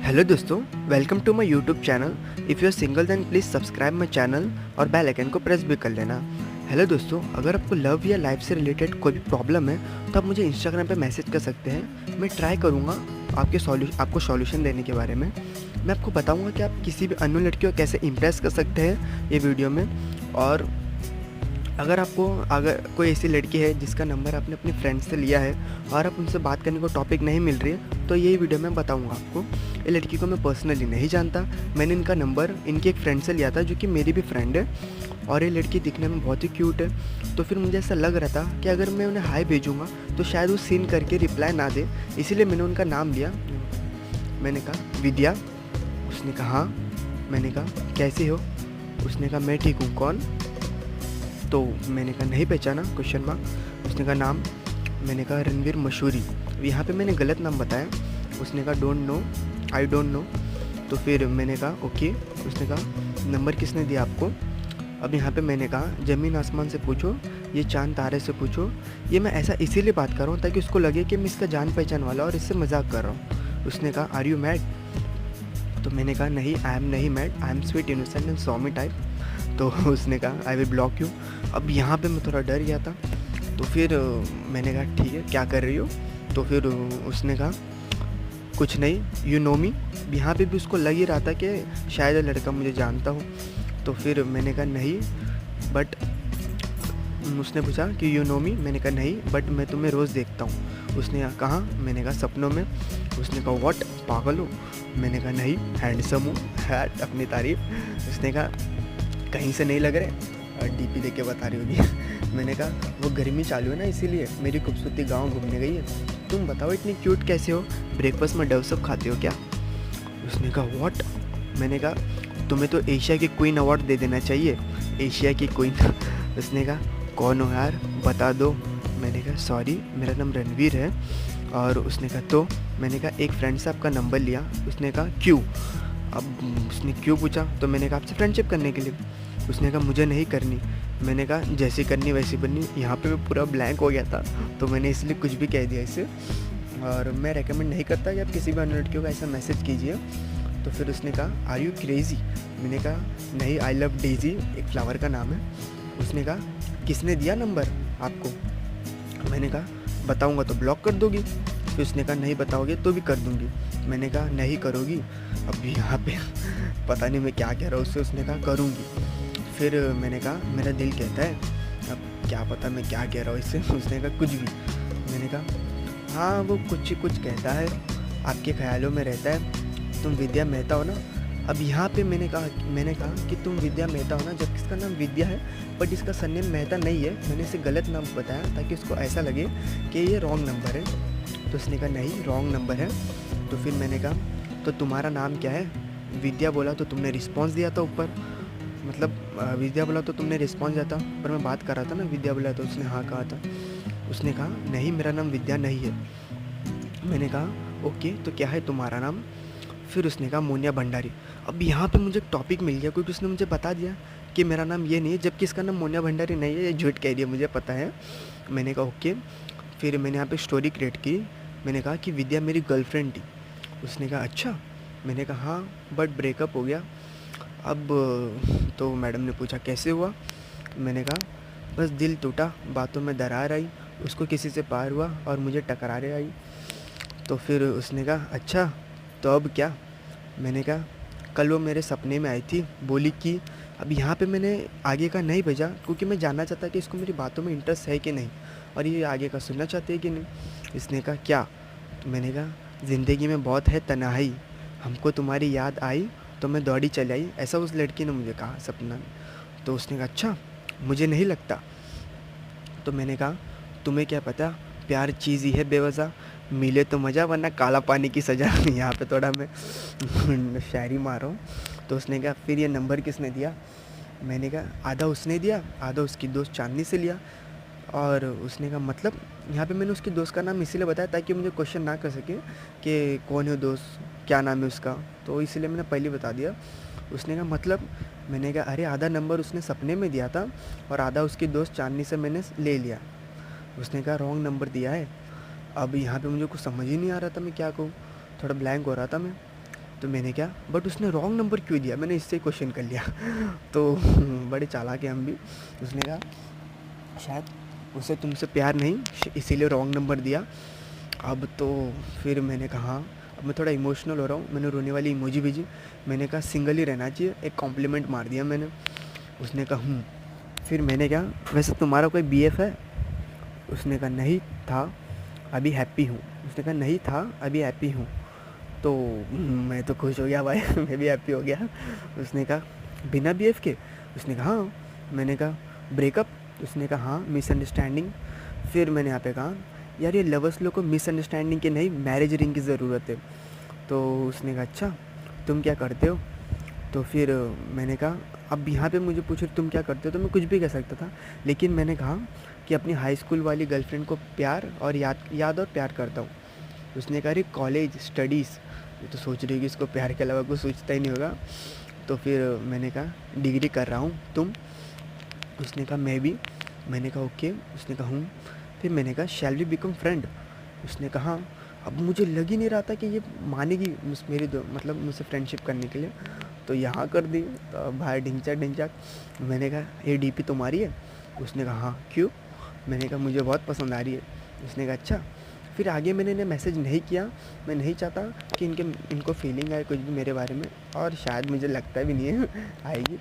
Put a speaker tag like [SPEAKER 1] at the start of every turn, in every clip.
[SPEAKER 1] Hello दोस्तों, welcome to my YouTube channel. If you are single then please subscribe my channel और bell icon को press भी कर लेना। हेलो दोस्तों, अगर आपको लव या लाइफ से रिलेटेड कोई भी प्रॉब्लम है तो आप मुझे इंस्टाग्राम पे मैसेज कर सकते हैं। मैं ट्राई करूँगा आपको सॉल्यूशन देने के बारे में। मैं आपको बताऊँगा कि आप किसी भी अननोन लड़की को कैसे इम्प्रेस कर सकते हैं ये वीडियो में। और अगर कोई ऐसी लड़की है जिसका नंबर आपने अपने फ्रेंड से लिया है और आप उनसे बात करने को टॉपिक नहीं मिल रही है, तो यही वीडियो मैं बताऊंगा आपको। ये लड़की को मैं पर्सनली नहीं जानता, मैंने इनका नंबर इनके एक फ्रेंड से लिया था जो कि मेरी भी फ्रेंड है। और ये लड़की दिखने में बहुत ही क्यूट है। तो फिर मुझे ऐसा लग रहा था कि अगर मैं उन्हें हाय भेजूँगा तो शायद वो सीन करके रिप्लाई ना दे, इसीलिए मैंने उनका नाम लिया। मैंने कहा विद्या। उसने कहा हाँ। मैंने कहा कैसी हो? उसने कहा मैं ठीक हूँ। कौन? तो मैंने कहा नहीं पहचाना, क्वेश्चन मार्क। उसने कहा नाम? मैंने कहा रणवीर मशहूरी। यहाँ पे मैंने गलत नाम बताया। उसने कहा don't know, I don't know. तो फिर मैंने कहा ओके। उसने कहा नंबर किसने दिया आपको? अब यहाँ पे मैंने कहा ज़मीन आसमान से पूछो, ये चांद तारे से पूछो। ये मैं ऐसा इसीलिए बात कर रहा हूँ ताकि उसको लगे कि मैं इसका जान पहचान वाला और इससे मजाक कर रहा हूँ। उसने कहा आर यू मैड? तो मैंने कहा नहीं, आई एम नहीं mad, I am sweet innocent and सॉमी टाइप। तो उसने कहा आई विल ब्लॉक यू। अब यहाँ पे मैं थोड़ा डर गया था। तो फिर मैंने कहा ठीक है, क्या कर रही हो? तो फिर उसने कहा कुछ नहीं, यू नो मी। यहाँ पे भी उसको लग ही रहा था कि शायद लड़का मुझे जानता हो। तो फिर मैंने कहा नहीं बट, उसने पूछा कि यू नो मी। मैंने कहा नहीं बट मैं तुम्हें रोज़ देखता हूँ। उसने कहा कहाँ? मैंने कहा सपनों में। उसने कहा व्हाट, पागल हो? मैंने कहा नहीं, हैंडसम हूँ। हैट अपनी तारीफ। उसने कहा कहीं से नहीं लग रहे, डीपी देके बता रही होगी। मैंने कहा वो गर्मी चालू है ना इसीलिए, मेरी खूबसूरती गांव घूमने गई है। तुम बताओ इतनी क्यूट कैसे हो? ब्रेकफास्ट में डव सब खाते हो क्या? उसने कहा व्हाट? मैंने कहा तुम्हें तो एशिया की क्वीन अवार्ड दे देना चाहिए, एशिया की क्वीन। उसने कहा कौन हो यार, बता दो। मैंने कहा सॉरी, मेरा नाम रणवीर है। और उसने कहा तो? मैंने कहा एक फ्रेंड से आपका नंबर लिया। उसने कहा क्यों? अब उसने क्यों पूछा तो मैंने कहा आपसे फ्रेंडशिप करने के लिए। उसने कहा मुझे नहीं करनी। मैंने कहा जैसी करनी वैसी बननी। यहाँ पे मैं पूरा ब्लैंक हो गया था, तो मैंने इसलिए कुछ भी कह दिया इसे। और मैं रेकमेंड नहीं करता कि आप किसी भी अन्य लड़कियों को ऐसा मैसेज कीजिए। तो फिर उसने कहा आर यू क्रेजी? मैंने कहा नहीं, आई लव डेजी, एक फ्लावर का नाम है। उसने कहा किसने दिया नंबर आपको? मैंने कहा बताऊँगा तो ब्लॉक कर दोगी। फिर उसने कहा नहीं बताओगे तो भी कर दूँगी। मैंने कहा नहीं करोगी। अब यहाँ पे पता नहीं मैं क्या कह रहा हूँ उससे। उसने कहा करूँगी। फिर मैंने कहा मेरा दिल कहता है, अब क्या पता मैं क्या कह रहा हूँ इससे। उसने कहा कुछ भी। मैंने कहा हाँ वो कुछ कुछ कहता है, आपके ख्यालों में रहता है। तुम विद्या मेहता हो ना? अब यहाँ पे मैंने कहा कि तुम विद्या मेहता हो ना, जबकि इसका नाम विद्या है बट इसका सरनेम मेहता नहीं है। मैंने इसे गलत नाम बताया ताकि उसको ऐसा लगे कि ये रॉन्ग नंबर है। तो उसने कहा नहीं, रॉन्ग नंबर है। तो फिर मैंने कहा तो तुम्हारा नाम क्या है? विद्या बोला तो तुमने रिस्पॉन्स दिया था ऊपर, मतलब विद्या बोला तो तुमने रिस्पॉन्स दिया था, पर मैं बात कर रहा था ना विद्या बोला तो उसने हाँ कहा था। उसने कहा नहीं, मेरा नाम विद्या नहीं है। मैंने कहा ओके तो क्या है तुम्हारा नाम? फिर उसने कहा मोनिया भंडारी। अब यहाँ पे मुझे टॉपिक मिल गया क्योंकि उसने मुझे बता दिया कि मेरा नाम ये नहीं है, जबकि इसका नाम मोनिया भंडारी नहीं है। ये झूठ कह दिया, मुझे पता है। मैंने कहा ओके। फिर मैंने यहाँ पे स्टोरी क्रिएट की। मैंने कहा कि विद्या मेरी गर्लफ्रेंड थी। उसने कहा अच्छा। मैंने कहा हाँ बट ब्रेकअप हो गया। अब तो मैडम ने पूछा कैसे हुआ? मैंने कहा बस दिल टूटा, बातों में दरार आई, उसको किसी से प्यार हुआ और मुझे टकरारे आई। तो फिर उसने कहा अच्छा तो अब क्या? मैंने कहा कल वो मेरे सपने में आई थी, बोली कि। अब यहाँ पे मैंने आगे का नहीं भेजा क्योंकि मैं जानना चाहता कि इसको मेरी बातों में इंटरेस्ट है कि नहीं और ये आगे का सुनना चाहते हैं कि नहीं। इसने कहा क्या? तो मैंने कहा ज़िंदगी में बहुत है तन्हाई, हमको तुम्हारी याद आई तो मैं दौड़ी चली आई, ऐसा उस लड़की ने मुझे कहा सपना में। तो उसने कहा अच्छा, मुझे नहीं लगता। तो मैंने कहा तुम्हें क्या पता, प्यार चीज़ ही है बेवजह, मिले तो मज़ा वरना काला पानी की सज़ा। यहाँ पे थोड़ा मैं शायरी मार रहा हूँ। तो उसने कहा फिर ये नंबर किसने दिया? मैंने कहा आधा उसने दिया, आधा उसकी दोस्त चांदनी से लिया। और उसने कहा मतलब? यहाँ पे मैंने उसके दोस्त का नाम इसीलिए बताया ताकि मुझे क्वेश्चन ना कर सके कि कौन है दोस्त, क्या नाम है उसका, तो इसलिए मैंने पहले बता दिया। उसने कहा मतलब? मैंने कहा अरे आधा नंबर उसने सपने में दिया था और आधा उसकी दोस्त चांदनी से मैंने ले लिया। उसने कहा रॉन्ग नंबर दिया है। अब यहाँ पे मुझे कुछ समझ ही नहीं आ रहा था मैं क्या कहूँ, थोड़ा ब्लैंक हो रहा था मैं। तो मैंने क्या, बट उसने रॉन्ग नंबर क्यों दिया, मैंने इससे क्वेश्चन कर लिया। तो बड़े चालाक हैं हम भी। उसने कहा शायद उसे तुमसे प्यार नहीं, इसीलिए रॉन्ग नंबर दिया। अब तो फिर मैंने कहा हाँ, अब मैं थोड़ा इमोशनल हो रहा हूँ, मैंने रोने वाली इमोजी भेजी। मैंने कहा सिंगल ही रहना चाहिए, एक कॉम्प्लीमेंट मार दिया मैंने। उसने कहा फिर मैंने क्या, वैसे तुम्हारा कोई बीएफ है? उसने कहा नहीं था, अभी हैप्पी हूँ। उसने कहा नहीं था, अभी हैप्पी हूँ। तो मैं तो खुश हो गया भाई। मैं भी हैप्पी हो गया। उसने कहा बिना बीएफ के? उसने कहा हाँ। मैंने कहा ब्रेकअप? उसने कहा हाँ, मिसअंडरस्टैंडिंग। फिर मैंने यहाँ पे कहा यार ये लवर्स लोग को मिसअंडरस्टैंडिंग की नहीं, मैरिज रिंग की ज़रूरत है। तो उसने कहा अच्छा, तुम क्या करते हो? तो फिर मैंने कहा अब यहाँ पे मुझे पूछो तुम क्या करते हो, तो मैं कुछ भी कह सकता था, लेकिन मैंने कहा कि अपनी हाई स्कूल वाली गर्लफ्रेंड को प्यार और याद और प्यार करता हूँ। उसने कहा अरे कॉलेज स्टडीज़, ये तो सोच रही है कि इसको प्यार के अलावा कुछ सोचता ही नहीं होगा। तो फिर मैंने कहा डिग्री कर रहा हूँ, तुम? उसने कहा मैं भी। मैंने कहा ओके। उसने कहा हूँ। फिर मैंने कहा शैल वी बिकम फ्रेंड? उसने कहा हाँ। अब मुझे लग ही नहीं रहा था कि ये मानेगी मेरी मतलब मुझसे फ्रेंडशिप करने के लिए, तो यहाँ कर दी। तो भाई ढिंचाक ढिंचाक। मैंने कहा ये डीपी तुम्हारी है? उसने कहा हाँ, क्यों? मैंने कहा मुझे बहुत पसंद आ रही है। उसने कहा अच्छा। फिर आगे मैंने इन्हें मैसेज नहीं किया, मैं नहीं चाहता कि इनको फीलिंग आए कुछ भी मेरे बारे में, और शायद मुझे लगता भी नहीं है आएगी।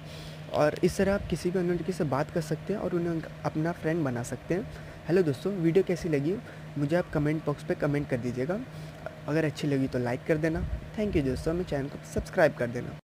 [SPEAKER 1] और इस तरह आप किसी भी अननोन लड़की से बात कर सकते हैं और उन्हें अपना फ्रेंड बना सकते हैं। हेलो दोस्तों, वीडियो कैसी लगी मुझे आप कमेंट बॉक्स पे कमेंट कर दीजिएगा। अगर अच्छी लगी तो लाइक कर देना। थैंक यू दोस्तों, मेरे चैनल को सब्सक्राइब कर देना।